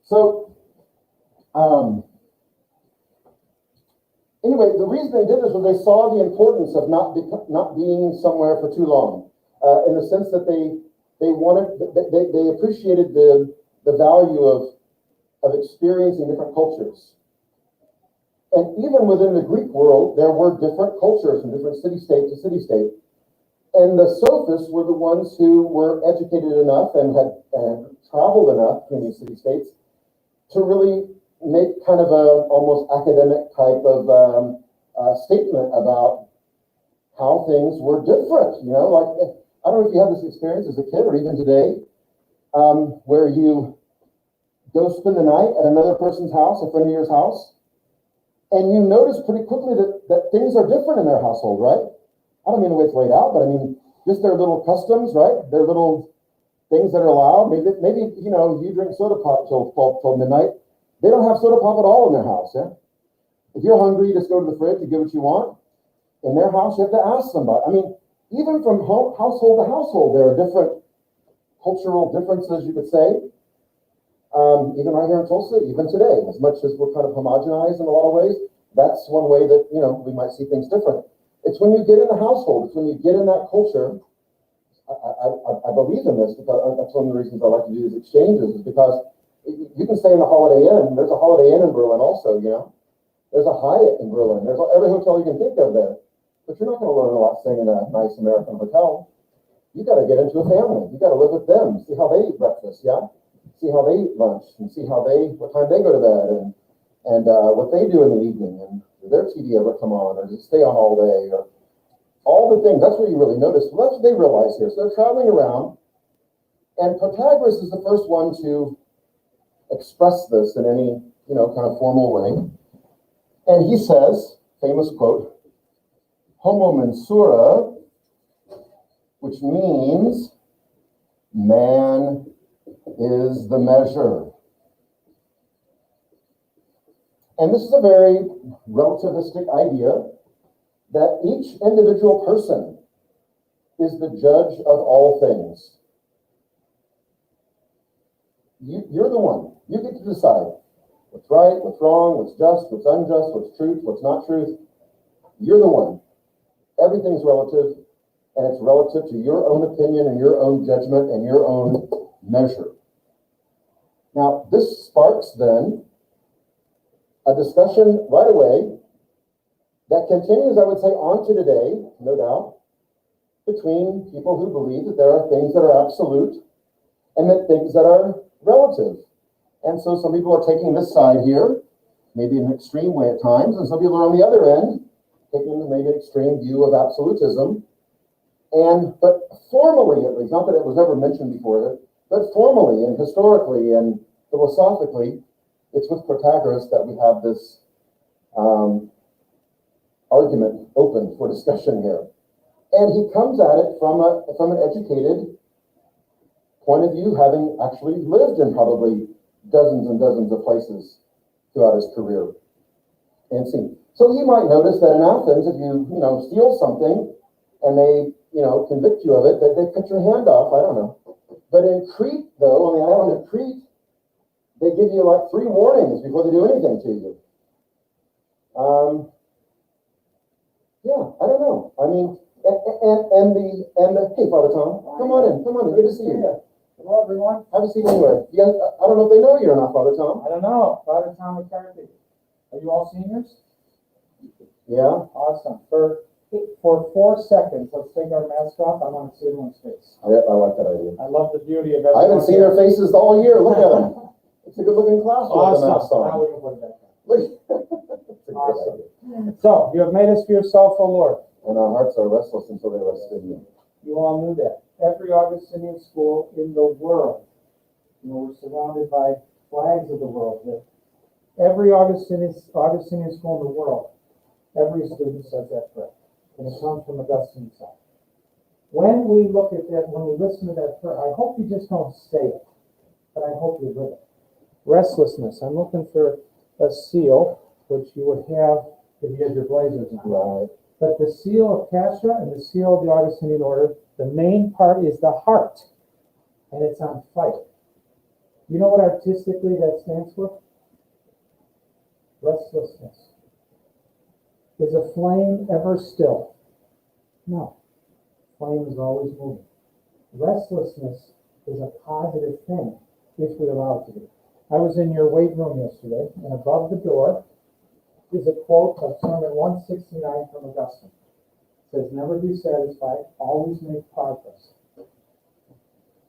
So, anyway, the reason they did this was they saw the importance of not being somewhere for too long, in the sense that they appreciated the value of experiencing different cultures. And even within the Greek world, there were different cultures from different city-state to city-state. And the sophists were the ones who were educated enough and had traveled enough between these city-states to really make kind of a almost academic type of statement about how things were different. You know, like, I don't know if you had this experience as a kid or even today, where you go spend the night at another person's house, a friend of yours house, and you notice pretty quickly that things are different in their household, right? I don't mean the way it's laid out, but I mean just their little customs, right? Their little things that are allowed. Maybe you know, you drink soda pop till midnight. They don't have soda pop at all in their house. Yeah. If you're hungry, you just go to the fridge, you get what you want. In their house, you have to ask somebody. I mean, even from household to household, there are different cultural differences, you could say. Even right here in Tulsa, even today, as much as we're kind of homogenized in a lot of ways, that's one way that, you know, we might see things different. It's when you get in the household, it's when you get in that culture. I believe in this because that's one of the reasons I like to do these exchanges, is because you can stay in the Holiday Inn. There's a Holiday Inn in Berlin also, you know. There's a Hyatt in Berlin. There's every hotel you can think of there. But you're not going to learn a lot staying in a nice American hotel. You got to get into a family. You got to live with them, see how they eat breakfast, yeah? See how they eat lunch, and see what time they go to bed, and what they do in the evening, and does their TV ever come on, or does it stay on all day, or all the things. That's what you really notice. Well, that's what they realize here. So they're traveling around, and Protagoras is the first one to express this in any, you know, kind of formal way. And he says, famous quote, "Homo mensura," which means man is the measure. And this is a very relativistic idea that each individual person is the judge of all things. You're the one. You get to decide what's right, what's wrong, what's just, what's unjust, what's truth, what's not truth. You're the one. Everything's relative, and it's relative to your own opinion and your own judgment and your own measure. Now, this sparks then a discussion right away that continues, I would say, on to today, no doubt, between people who believe that there are things that are absolute and then things that are relative. And so some people are taking this side here, maybe in an extreme way at times, and some people are on the other end, taking maybe an extreme view of absolutism. But formally, at least, not that it was ever mentioned before, but formally and historically and philosophically, it's with Protagoras that we have this argument open for discussion here. And he comes at it from an educated point of view, having actually lived in probably dozens and dozens of places throughout his career and seen. So he might notice that in Athens, if you steal something and they convict you of it, that they cut your hand off. I don't know. But in Crete, though, on the island of Crete, they give you like 3 warnings before they do anything to you. Yeah, I don't know. I mean, hey, Father Tom, come on in. Good to see you. Hello, everyone. Have a seat anywhere. You guys, I don't know if they know you or not, Father Tom. I don't know. Father Tom McCarthy. Are you all seniors? Yeah. Awesome. For 4 seconds, let's take our mask off. I want to see everyone's face. I like that idea. I love the beauty of everyone. I haven't seen their faces all year. Look at them. It's a good-looking class. Awesome. Now we can put it back on. It's a Awesome. great idea. So, you have made us for yourself, O Lord. And our hearts are restless until they rest in you. You all knew that. Every Augustinian school in the world, we're surrounded by flags of the world. Every Augustinian school in the world, every student says that prayer. And it comes from Augustine himself. When we look at that, when we listen to that prayer, I hope you just don't say it, but I hope you live it. Restlessness. I'm looking for a seal, which you would have if you had your blazers on. Right. But the seal of Cassia and the seal of the Augustinian order, the main part is the heart, and it's on fire. You know what artistically that stands for? Restlessness. Is a flame ever still? No. Flame is always moving. Restlessness is a positive thing if we allow it to be. I was in your weight room yesterday, and above the door is a quote of Sermon 169 from Augustine. It says, never be satisfied, always make progress.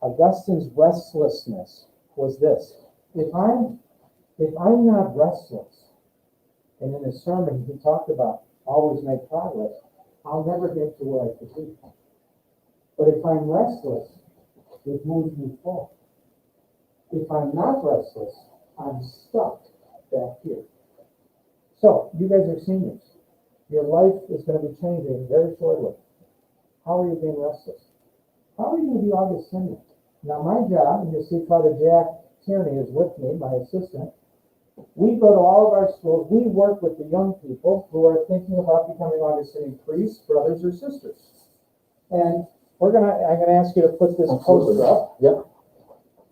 Augustine's restlessness was this. If I'm not restless, and in his sermon he talked about always make progress, I'll never get to where I could be. But if I'm restless, it moves me forward. If I'm not restless, I'm stuck back here. So, you guys are seniors. Your life is going to be changing very shortly. How are you being restless? How are you going to be Augustinian? Now, my job, and you'll see Father Jack Tierney is with me, my assistant. We go to all of our schools. We work with the young people who are thinking about becoming Augustinian priests, brothers, or sisters. And I'm gonna ask you to put this poster up. Yep.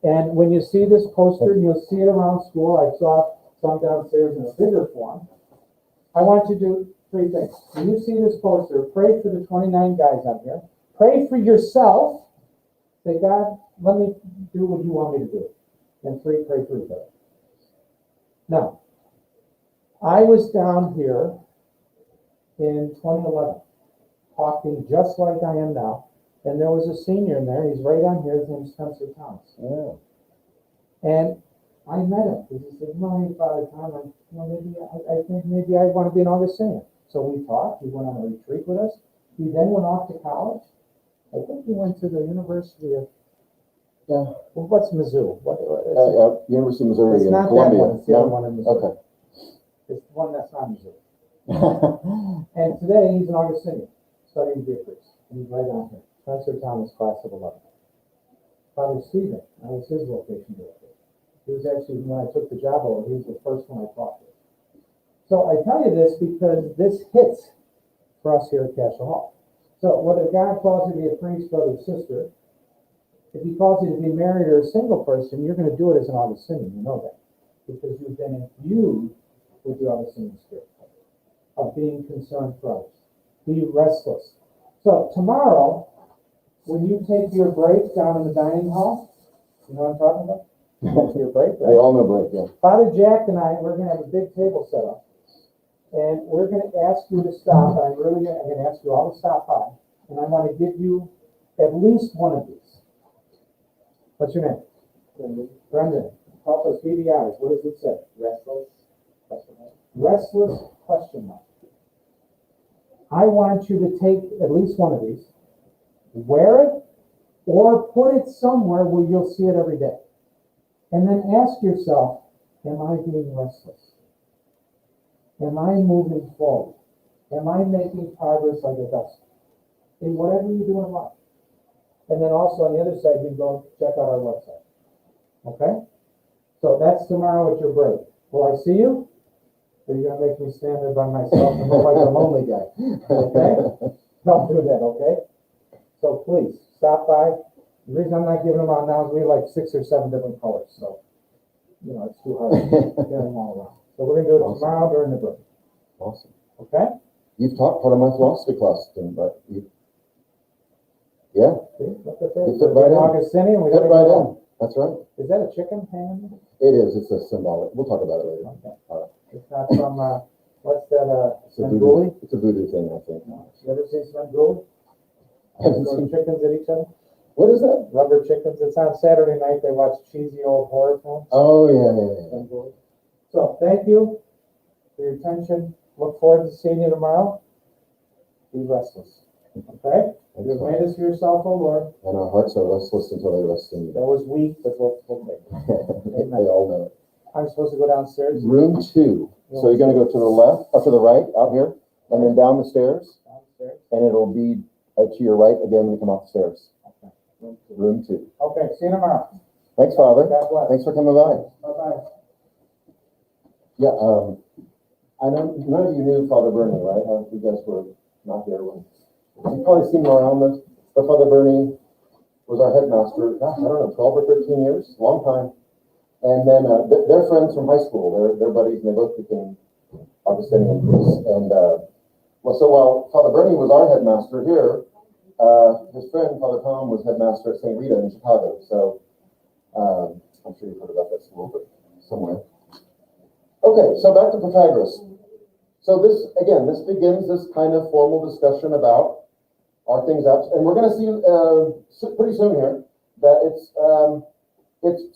And when you see this poster, you'll see it around school. I saw some downstairs in a bigger form. I want you to do three things. When you see this poster, pray for the 29 guys on here. Pray for yourself. Say, God, let me do what you want me to do. And three, pray for each other. Now, I was down here in 2011, talking just like I am now. And there was a senior in there. He's right on here. His name's Spencer Thomas. Yeah. And I met him because he said, no, hey, Father Tom, I think maybe I want to be an Augustinian. So we talked. He went on a retreat with us. He then went off to college. I think he went to the University of, well, what's Mizzou? University of Missouri It's in not Columbia. that one. It's the other one in Missouri. Okay. It's the one that's not Missouri. And today he's an Augustinian, studying to be a priest. And he's right on here. Spencer Thomas, class of 11. Father Stephen, I was his vocation director. He was actually, when I took the job over, he was the first one I talked to. So I tell you this because this hits for us here at Castle Hall. So whether God calls you to be a priest, brother, or sister, if he calls you to be married or a single person, you're going to do it as an Augustinian. You know that. Because you've been imbued with the Augustinian spirit of being concerned for others. Be restless. So tomorrow, when you take your break down in the dining hall, you know what I'm talking about? Your break, right? They all know break, yeah. Father Jack and I, we're going to have a big table set up. And we're going to ask you to stop. I'm going to ask you all to stop by. And I want to give you at least one of these. What's your name? Brendan. Brendan. Help us be the eyes. What does it say? Restless? Restless? Question mark. I want you to take at least one of these, wear it, or put it somewhere where you'll see it every day. And then ask yourself, am I being restless? Am I moving forward? Am I making progress like Augustine? In whatever you do in life. And then also on the other side, you can go check out our website. Okay? So that's tomorrow at your break. Will I see you? Or are you going to make me stand there by myself and look like a lonely guy? Okay? Don't do that, okay? So please, stop by. The reason I'm not giving them out now is we have like 6 or 7 different colors. So, you know, it's too hard to carry them all around. So we're going to do it tomorrow during the break. Awesome. Okay? You've taught part of my philosophy class, but yeah. See, look at that. You fit right in. Augustinian, we Fit don't right even in. know. That's right. Is that a chicken hanging there? It is. It's a symbolic. We'll talk about it later. Okay. All right. It's not from, what's that, It's a Svengoolie? voodoo. It's a voodoo thing, I think. You ever seen Svengoolie? I haven't Throw seen. chickens at each other? What is that? Rubber chickens. It's on Saturday night. They watch cheesy old horror films. Oh yeah. Svengoolie. So thank you for your attention. Look forward to seeing you tomorrow. Be restless. Okay? You've made us yourself, O Lord. And our hearts are restless until they rest in That you. was weak, but we'll make it. They all know it. I'm supposed to go downstairs? Room 2. So you're going to go to the left, or to the right, out here, and then down the stairs, Downstairs? and it'll be to your right again when you come off the stairs. Okay. Room 2. Okay, see you tomorrow. Thanks, Father. God bless. Thanks for coming by. Bye-bye. Yeah, I know none of you knew Father Bernie, right? You guys were not here when. You've probably seen him around this, but Father Bernie was our headmaster, gosh, I don't know, 12 or 13 years, long time. And then they're friends from high school. They're buddies, and they both became Augustinian priests. And so while Father Bernie was our headmaster here, his friend Father Tom was headmaster at St. Rita in Chicago. So I'm sure you've heard about that school, but somewhere. Okay, so back to Protagoras. So this begins this kind of formal discussion about are things apps, and we're going to see pretty soon here that it's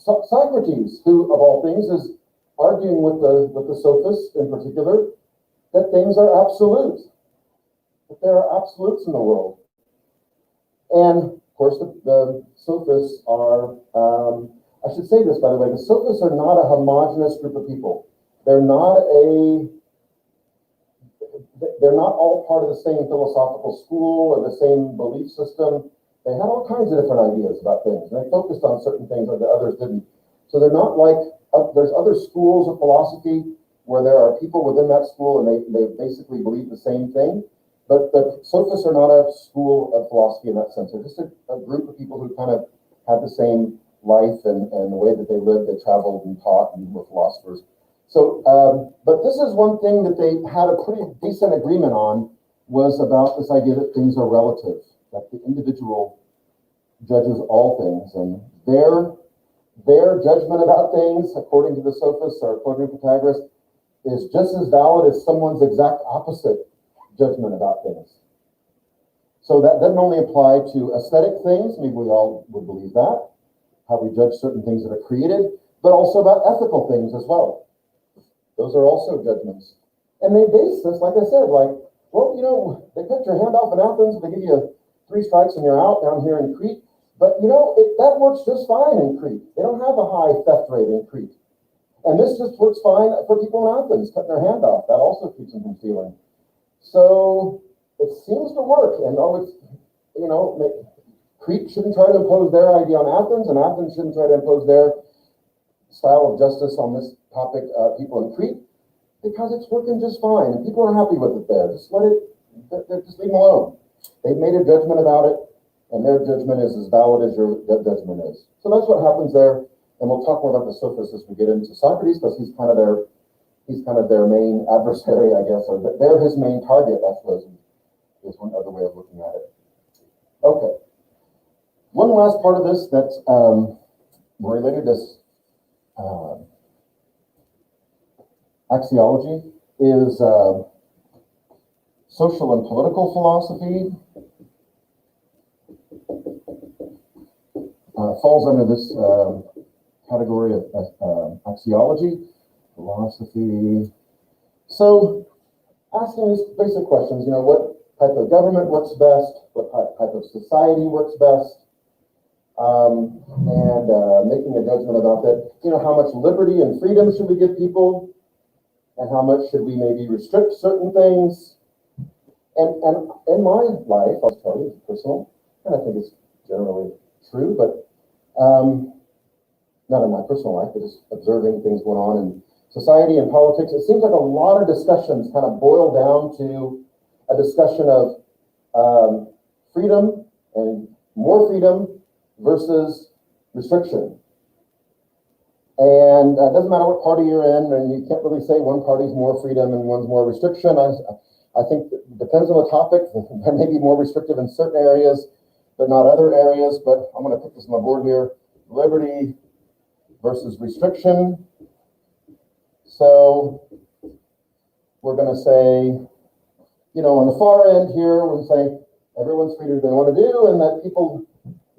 Socrates who, of all things, is arguing with the sophists in particular that things are absolute, that there are absolutes in the world, and of course the sophists are. I should say this, by the way, the sophists are not a homogenous group of people. They're not all part of the same philosophical school or the same belief system. They had all kinds of different ideas about things, and they focused on certain things that the others didn't. So they're not like, there's other schools of philosophy where there are people within that school and they basically believe the same thing. But the sophists are not a school of philosophy in that sense. They're just a group of people who kind of had the same life and the way that they lived. They traveled and taught and were philosophers. So, but this is one thing that they had a pretty decent agreement on, was about this idea that things are relative, that the individual judges all things, and their judgment about things, according to the sophists or according to Protagoras, is just as valid as someone's exact opposite judgment about things. So that doesn't only apply to aesthetic things, maybe we all would believe that, how we judge certain things that are created, but also about ethical things as well. Those are also judgments. And they base this, like I said, like, well, they cut your hand off in Athens, they give you 3 strikes and you're out down here in Crete. But, that works just fine in Crete. They don't have a high theft rate in Crete. And this just works fine for people in Athens, cutting their hand off. That also keeps them from stealing. So it seems to work. And Crete shouldn't try to impose their idea on Athens, and Athens shouldn't try to impose their style of justice on this topic, people in Crete, because it's working just fine, and people are happy with it there. Just just leave them alone. They've made a judgment about it, and their judgment is as valid as your judgment is. So that's what happens there, and we'll talk more about the sophists as we get into Socrates, because he's kind of their main adversary, I guess, or they're his main target, I suppose, is one other way of looking at it. Okay. One last part of this that's related to axiology is social and political philosophy. Falls under this category of axiology, philosophy. So asking these basic questions, what type of government works best, what type of society works best, and making a judgment about that. How much liberty and freedom should we give people, and how much should we maybe restrict certain things? And in my life, I'll tell you, it's personal, and I think it's generally true, but not in my personal life, but just observing things going on in society and politics. It seems like a lot of discussions kind of boil down to a discussion of freedom and more freedom versus restriction. And it doesn't matter what party you're in, and you can't really say one party's more freedom and one's more restriction. I think it depends on the topic. There may be more restrictive in certain areas, but not other areas. But I'm going to put this on the board here. Liberty versus restriction. So we're going to say, on the far end here, we're going to say everyone's free to do what they want to do, and that people,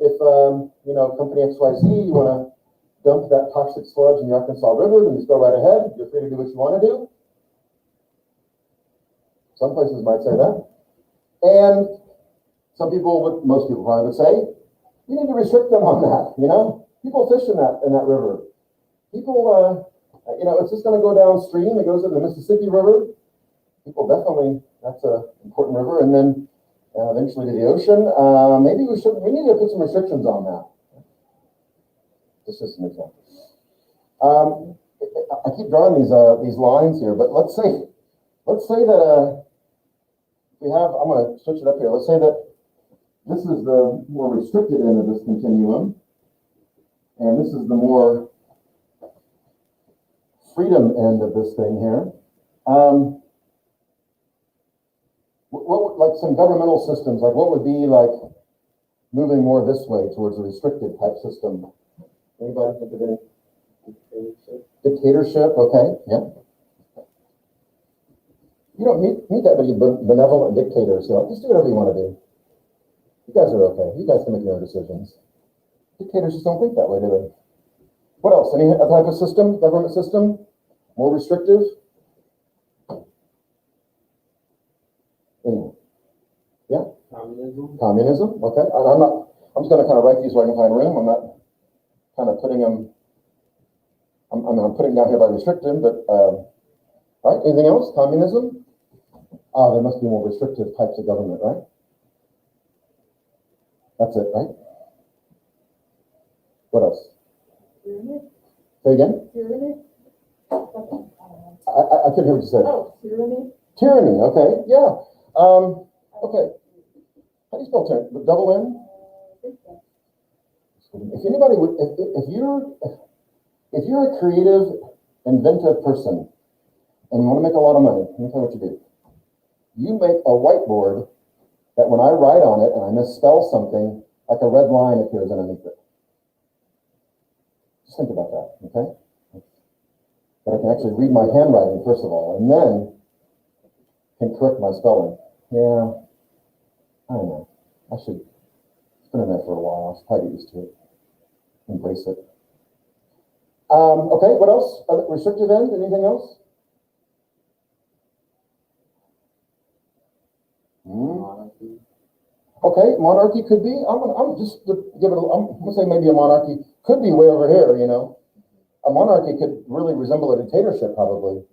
if, company XYZ, you want to dump that toxic sludge in the Arkansas River, then just go right ahead. You're free to do what you want to do. Some places might say that. And most people probably would say, you need to restrict them on that, People fish in that river. People, it's just going to go downstream. It goes in the Mississippi River. People definitely, that's an important river. And then eventually to the ocean. Maybe we need to put some restrictions on that. This is an example. I keep drawing these lines here, but let's say that I'm going to switch it up here. Let's say that this is the more restricted end of this continuum, and this is the more freedom end of this thing here. What like some governmental systems, like what would be like moving more this way towards a restricted type system? Anybody think of any? Dictatorship, okay, yeah. You don't meet that many benevolent dictators, so just do whatever you want to do. You guys are okay. You guys can make your own decisions. Dictators just don't think that way, do they? What else? Any type of system, government system? More restrictive? Anyway. Yeah? Communism. Communism, okay. I'm just going to kind of write these so I can find room. I'm not kind of putting them, I'm putting down here by restrictive, but, all right, anything else? Communism? There must be more restrictive types of government, right? That's it, right? What else? Tyranny? Say again? Tyranny? I couldn't hear what you said. Oh, tyranny? Tyranny, okay, yeah. Okay. How do you spell tyranny? The double N? If anybody would, if you're a creative, inventive person and you want to make a lot of money, let me tell you what you do. You make a whiteboard that when I write on it and I misspell something, like a red line appears underneath it. Just think about that, okay? That I can actually read my handwriting, first of all, and then can correct my spelling. Yeah, I don't know. It's been in there for a while. I should probably get used to it. Embrace it. Okay, what else? Restrictive end, anything else? Monarchy. Okay, monarchy could be. I'm just to give it. I'm gonna say maybe a monarchy could be way over here. You know, a monarchy could really resemble a dictatorship, probably.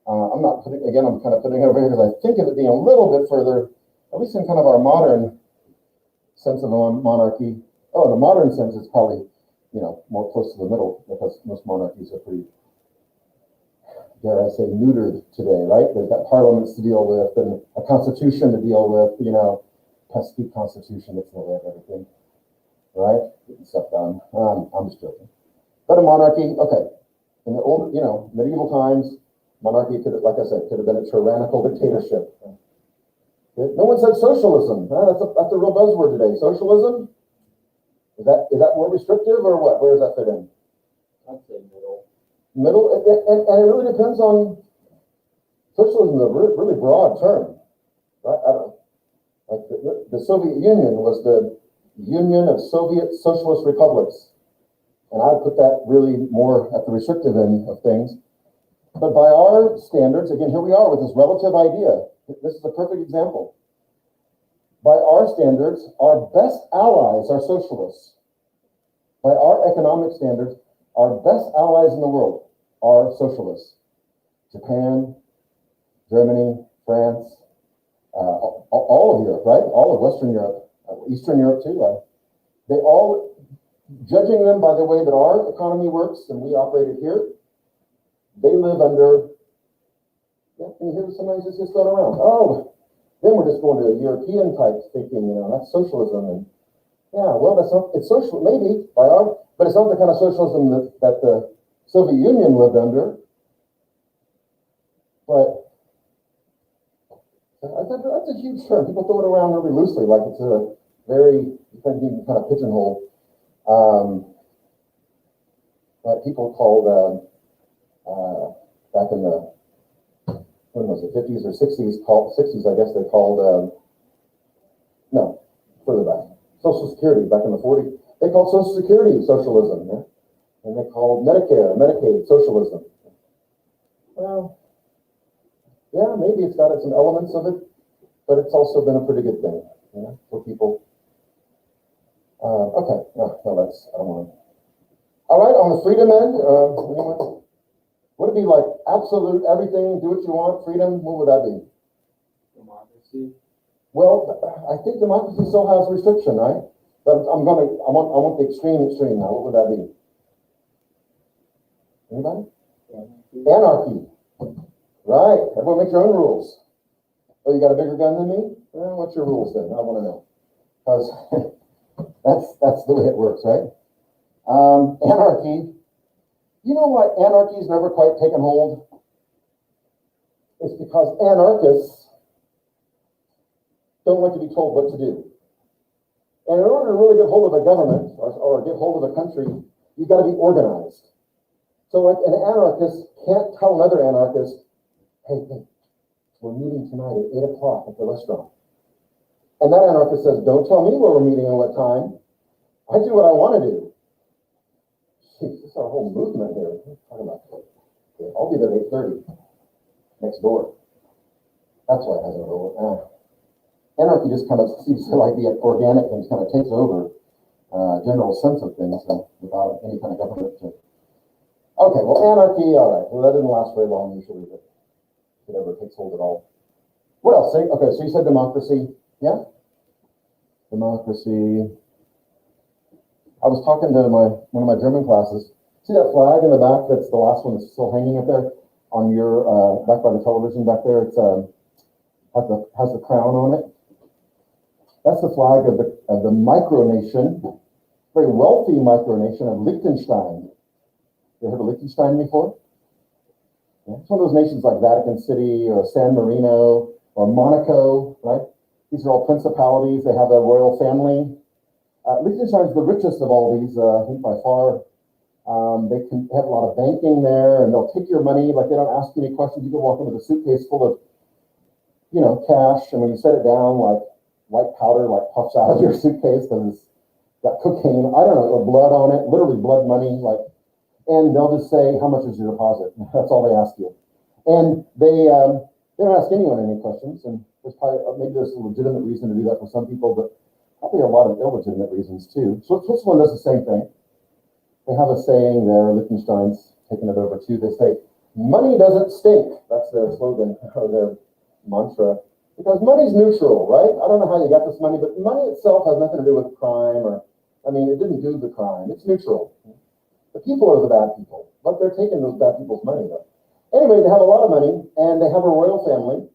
I'm not putting. Again, I'm kind of putting it over here because I think of it being a little bit further, at least in kind of our modern sense of a monarchy. Oh, in a modern sense, it's probably, you know, more close to the middle because most monarchies are pretty, dare I say, neutered today, right? They've got parliaments to deal with and a constitution to deal with, you know, pesky constitution that's in the way of everything, right? Getting stuff done. I'm just joking. But a monarchy, okay. In the old, you know, medieval times, monarchy could, like I said, could have been a tyrannical dictatorship. No one said socialism. That's a real buzzword today. Socialism? Is that more restrictive or what? Where does that fit in? I'd say middle. Middle, and it really depends on, socialism is a really broad term, right? I don't know. Like the Soviet Union was the Union of Soviet Socialist Republics. And I put that really more at the restrictive end of things. But by our standards, again, here we are with this relative idea. This is a perfect example. By our standards, our best allies are socialists. By our economic standards, our best allies in the world are socialists. Japan, Germany, France, all of Europe, right? All of Western Europe, Eastern Europe too. They all, judging them by the way that our economy works and we operate it here, they live under, yeah, can you hear somebody just going around? Oh, then we're just going to a European type thinking, you know, that's socialism. And yeah, well, that's not, it's social, maybe by our, but it's not the kind of socialism that the Soviet Union lived under. But that's a huge term. People throw it around really loosely, like it's a very, kind of pigeonhole. Like people called, back in the, when was it, 50s or 60s, called 60s, I guess they called, no, further back, Social Security back in the 40s. They called Social Security socialism, yeah? And they called Medicare, Medicaid socialism. Well, yeah, maybe it's got some elements of it, but it's also been a pretty good thing, you know, for people. Okay, no, that's, I don't want to. All right, on the freedom end, would it be like absolute everything, do what you want, freedom? What would that be? Democracy. Well, I think democracy still has restriction, right? But I want the extreme now. What would that be? Anybody? Anarchy. Right. Everyone make your own rules. Oh, you got a bigger gun than me? Well, what's your rules then? I want to know. Because that's the way it works, right? Anarchy You know why anarchy's never quite taken hold? It's because anarchists don't like to be told what to do. And in order to really get hold of a government or get hold of a country, you've got to be organized. So like an anarchist can't tell another anarchist, hey, we're meeting tonight at 8 o'clock at the restaurant. And that anarchist says, don't tell me where we're meeting and what time. I do what I want to do. Jeez, this is our whole movement here. What are you talking about? Okay, I'll be there at 8:30 next door. That's why it hasn't worked. Anarchy just kind of seems to like the organic and kind of takes over general sense of things without any kind of government. Okay, well, anarchy, all right. Well, that didn't last very long usually, but it never takes hold at all. What else? Okay, so you said democracy. Yeah? Democracy. I was talking to one of my German classes. See that flag in the back? That's the last one that's still hanging up there on your back by the television back there. It's has the crown on it. That's the flag of the micronation, very wealthy micronation of Liechtenstein. You heard of Liechtenstein before? Yeah, it's one of those nations like Vatican City or San Marino or Monaco, right? These are all principalities. They have a royal family. Liechtenstein is the richest of all these, I think by far. They can have a lot of banking there, and they'll take your money. Like they don't ask you any questions. You can walk in with a suitcase full of, cash, and when you set it down, like white powder like puffs out of your suitcase because it's got cocaine. I don't know, or blood on it, literally blood money. And they'll just say, "How much is your deposit?" That's all they ask you, and they don't ask anyone any questions. And there's probably maybe there's a legitimate reason to do that for some people, but probably a lot of illegitimate reasons too. So Switzerland does the same thing. They have a saying there, Liechtenstein's taking it over too. They say, money doesn't stink. That's their slogan or their mantra. Because money's neutral, right? I don't know how you got this money, but money itself has nothing to do with crime it didn't do the crime. It's neutral. The people are the bad people, but they're taking those bad people's money though. Anyway, they have a lot of money and they have a royal family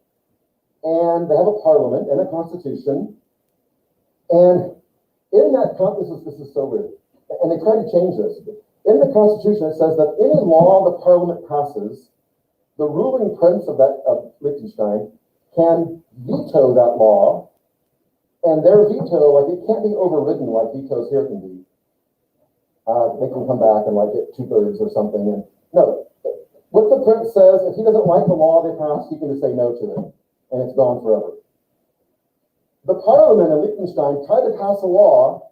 and they have a parliament and a constitution. And in that, this is so weird. And they try to change this. In the Constitution, it says that any law the Parliament passes, the ruling prince of Liechtenstein can veto that law, and their veto, it can't be overridden like vetoes here can be. They can come back and get 2/3 or something. And no, what the prince says, if he doesn't like the law they pass, he can just say no to it, and it's gone forever. The Parliament in Liechtenstein tried to pass a law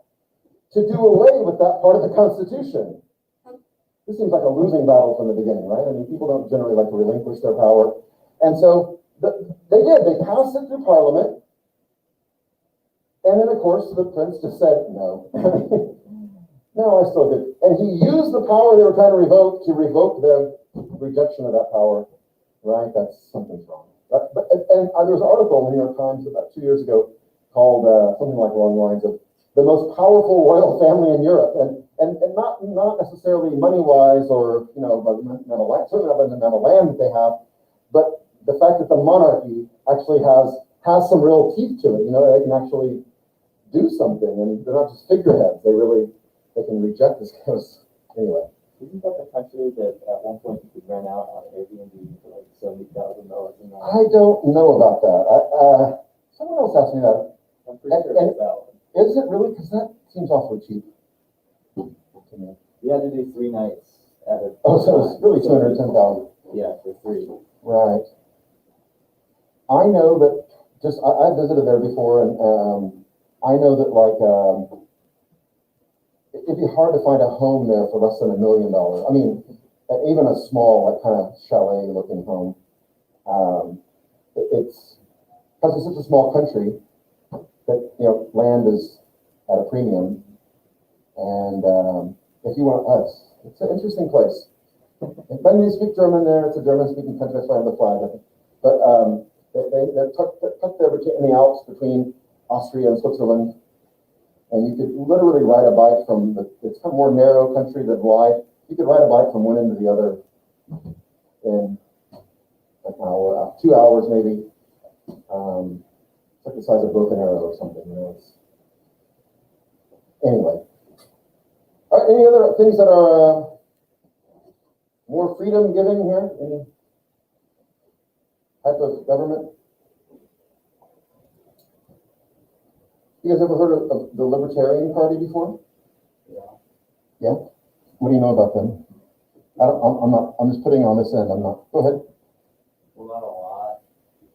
to do away with that part of the Constitution. This seems like a losing battle from the beginning, right? I mean, people don't generally like to relinquish their power. And so they did. They passed it through Parliament. And then, of course, the prince just said, no. No, I still did. And he used the power they were trying to revoke the rejection of that power, right? That's something's wrong. And there was an article in the New York Times about 2 years ago called something like along the lines of the most powerful royal family in Europe, and not necessarily money-wise or by the amount of land, certainly not by the amount of land that they have, but the fact that the monarchy actually has some real teeth to it. They can actually do something, and they're not just figureheads. They can reject this kind of anyway. Isn't that the country that at one point you could rent out on Airbnb for $70,000 a night? I don't know about that. Someone else asked me that. I'm pretty sure it's valid. Is it really? Because that seems awfully cheap to me. You had to do 3 nights at a. Oh, so it's really 210,000. Yeah, for 3. Right. I know that I visited there before, and I know that it'd be hard to find a home there for less than $1 million. I mean, even a small kind of chalet-looking home. It's because it's such a small country that land is at a premium, and if you want, it's an interesting place. When you speak German there, it's a German-speaking country. That's why I have the flag. But they're tucked there in the Alps between Austria and Switzerland, and you could literally ride a bike from it's kind of more narrow country than wide. You could ride a bike from one end to the other in like an hour, 2 hours maybe. It's like the size of Broken Arrow or something. Anyway. All right, any other things that are More freedom giving here? Any type of government? You guys ever heard of the Libertarian Party before? Yeah. Yeah? What do you know about them? I'm just putting on this end, I'm not. Go ahead. Well, not a lot,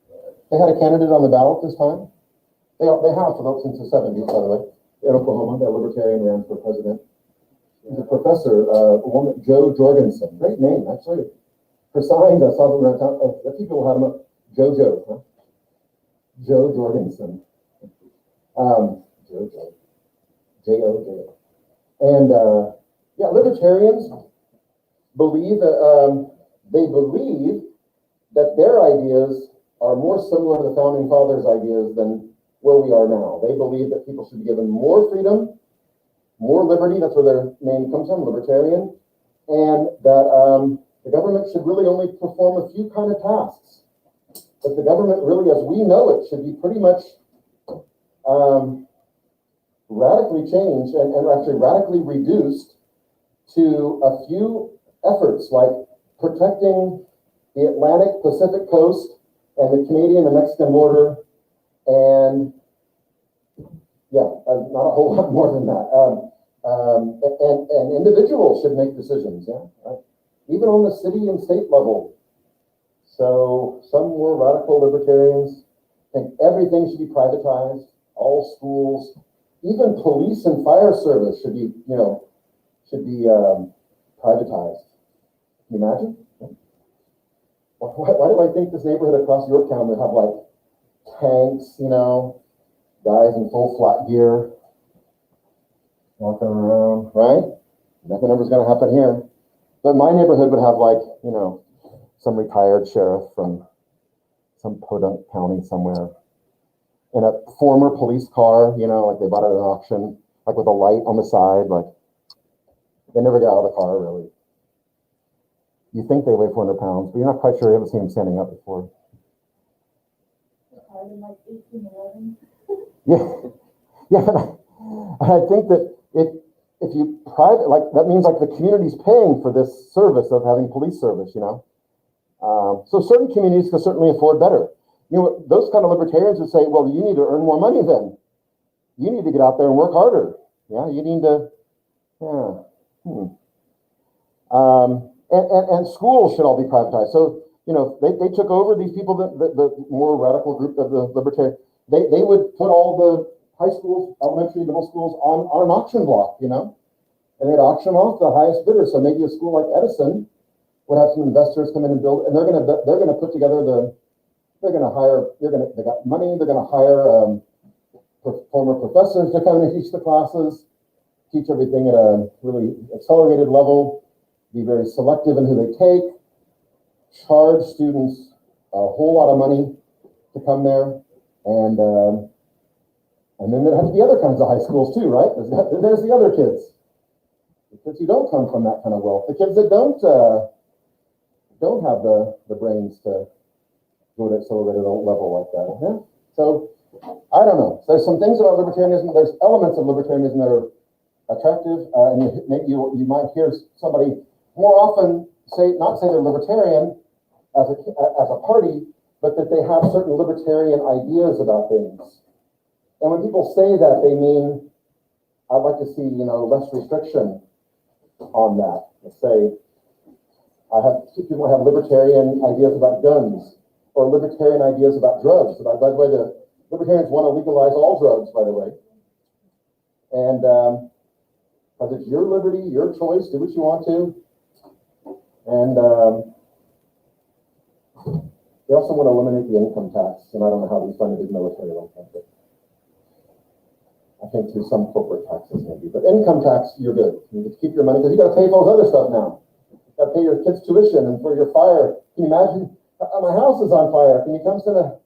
but They had a candidate on the ballot this time. They have for since the 70s, by the way. In Oklahoma, that Libertarian ran for president. He's a professor, a woman, Joe Jorgensen. Great name, actually. Her signs, I saw them around town. A few people had them up. Jojo, huh? Joe Jorgensen. Jojo. J-O-J-O. And, yeah, libertarians believe that, they believe that their ideas are more similar to the Founding Fathers' ideas than where we are now. They believe that people should be given more freedom, more liberty, that's where their name comes from, libertarian, and that the government should really only perform a few kind of tasks. That the government really, as we know it, should be pretty much radically changed and actually radically reduced to a few efforts like protecting the Atlantic Pacific coast and the Canadian and Mexican border, and yeah, not a whole lot more than that. And individuals should make decisions, yeah, even on the city and state level. So some more radical libertarians think everything should be privatized, all schools, even police and fire service should be, privatized. Can you imagine? Why do I think this neighborhood across Yorktown would have like tanks, guys in full flat gear walking around, right? Nothing ever's gonna happen here. But my neighborhood would have like, some retired sheriff from some podunk county somewhere in a former police car, like they bought it at an auction, like with a light on the side, like they never got out of the car really. You think they weigh 400 pounds, but you're not quite sure. You haven't seen them standing up before. Harder like 1811. Yeah. I think that if you private, like that means like the community's paying for this service of having police service, So certain communities can certainly afford better. Those kind of libertarians would say, well, you need to earn more money then. You need to get out there and work harder. Yeah, you need to, And schools should all be privatized. So, they took over these people, the more radical group of the libertarian, they would put all the high schools, elementary, middle schools on an auction block, and they'd auction off the highest bidder. So maybe a school like Edison would have some investors come in and build, and they're gonna put together they got money, they're gonna hire former professors to come in and teach the classes, teach everything at a really accelerated level, be very selective in who they take, charge students a whole lot of money to come there, and then there have to be other kinds of high schools too, right? There's the other kids, the kids who don't come from that kind of wealth, the kids that don't have the brains to go to accelerated level like that. Yeah? So I don't know. There's some things about libertarianism. There's elements of libertarianism that are attractive, and maybe you might hear somebody more often not say they're libertarian as a party, but that they have certain libertarian ideas about things. And when people say that, they mean, I'd like to see, less restriction on that. Let's say, people have libertarian ideas about guns, or libertarian ideas about drugs. By the way, the libertarians want to legalize all drugs, by the way. And because it's your liberty, your choice, do what you want to. And they also want to eliminate the income tax, and I don't know how we fund a big military like that, but I think through some corporate taxes maybe. But income tax, you're good. You get to keep your money, because you got to pay for all this other stuff now. You got to pay your kids' tuition and for your fire. Can you imagine? My house is on fire. Can you come to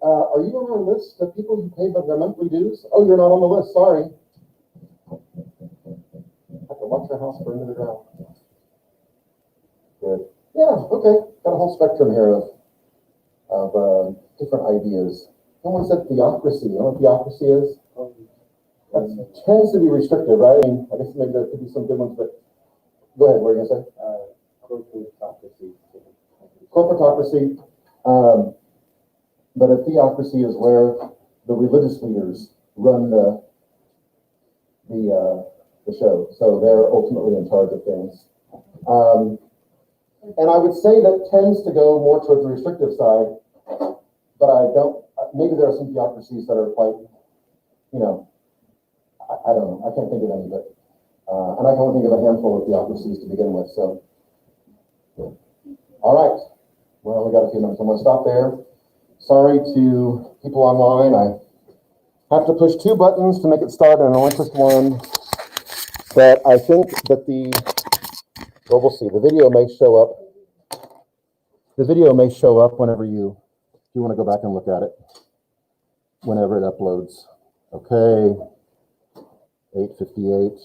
are you on our list of people who pay their monthly dues? Oh, you're not on the list, sorry. Have to watch your house burn to the ground. Good. Yeah, okay. Got a whole spectrum here of different ideas. Someone said theocracy. You know what theocracy is? That tends to be restrictive, right? I mean, I guess maybe there could be some good ones, but go ahead. What are you gonna say? corporatocracy. Corporatocracy, but a theocracy is where the religious leaders run the show. So they're ultimately in charge of things. And I would say that tends to go more towards the restrictive side, but maybe there are some theocracies that are quite, I don't know, I can't think of any, but, and I can only think of a handful of theocracies to begin with, so. All right, well, we got a few minutes, I'm gonna stop there. Sorry to people online, I have to push 2 buttons to make it start and I only pushed 1, but I think that well, we'll see, the video may show up. The video may show up whenever if you want to go back and look at it, whenever it uploads. Okay, 8:58.